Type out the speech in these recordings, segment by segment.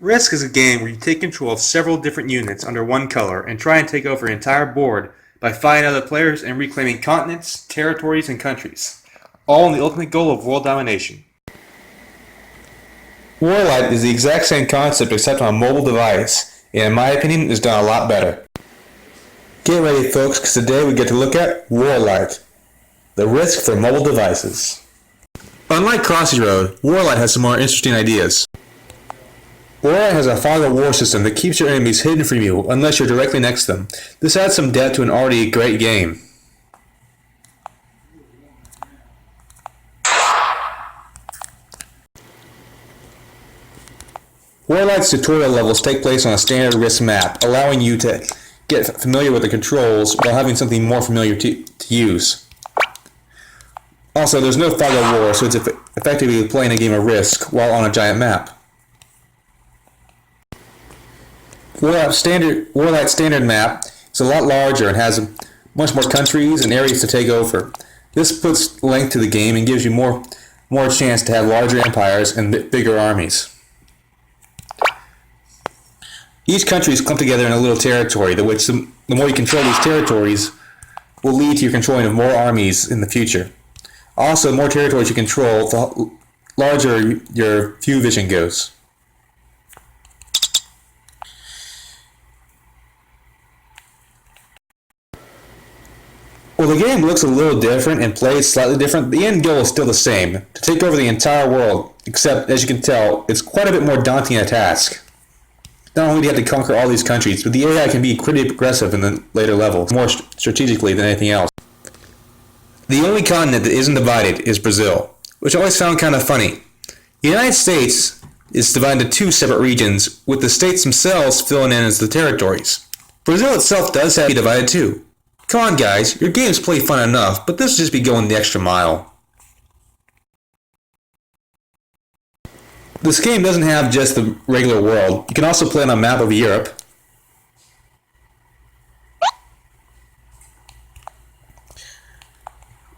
Risk is a game where you take control of several different units under one color and try and take over an entire board by fighting other players and reclaiming continents, territories, and countries, all in the ultimate goal of world domination. WarLight is the exact same concept except on a mobile device, and in my opinion is done a lot better. Get ready folks, because today we get to look at WarLight, the risk for mobile devices. Unlike Crossy Road, WarLight has some more interesting ideas. WarLight has a fog of war system that keeps your enemies hidden from you unless you're directly next to them. This adds some depth to an already great game. WarLight's tutorial levels take place on a standard risk map, allowing you to get familiar with the controls while having something more familiar to use. Also, there's no fog of war, so it's effectively playing a game of Risk while on a giant map. WarLight's standard map is a lot larger and has much more countries and areas to take over. This puts length to the game and gives you more chance to have larger empires and bigger armies. Each country is clumped together in a little territory, which the more you control these territories will lead to your controlling of more armies in the future. Also, the more territories you control, the larger your view vision goes. Well, the game looks a little different and plays slightly different. The end goal is still the same, to take over the entire world, except, as you can tell, it's quite a bit more daunting a task. Not only do you have to conquer all these countries, but the AI can be pretty aggressive in the later levels, more strategically than anything else. The only continent that isn't divided is Brazil, which I always found kind of funny. The United States is divided into two separate regions, with the states themselves filling in as the territories. Brazil itself does have to be divided too. Come on guys, your games play fun enough, but this will just be going the extra mile. This game doesn't have just the regular world. You can also play on a map of Europe.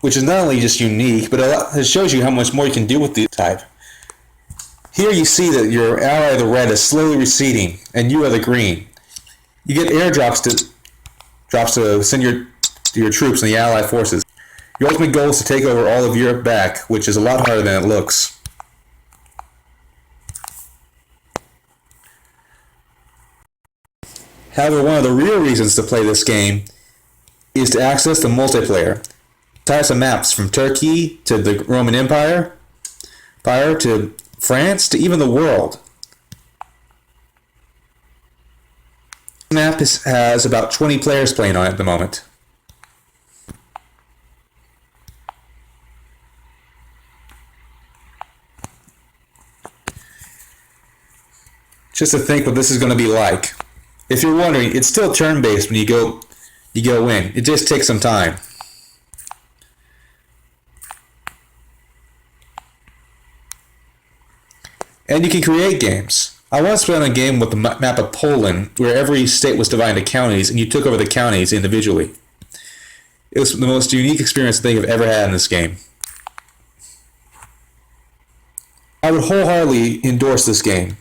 Which is not only just unique, but it shows you how much more you can do with the type. Here you see that your ally, the red, is slowly receding, and you are the green. You get airdrops to send your troops and the allied forces. Your ultimate goal is to take over all of Europe back, which is a lot harder than it looks. However, one of the real reasons to play this game is to access the multiplayer. Types of maps from Turkey to the Roman Empire, to France, to even the world. The map has about 20 players playing on it at the moment. Just to think what this is going to be like. If you're wondering, it's still turn-based when you go in. It just takes some time. And you can create games. I once played on a game with the map of Poland, where every state was divided into counties, and you took over the counties individually. It was the most unique experience I think I've ever had in this game. I would wholeheartedly endorse this game.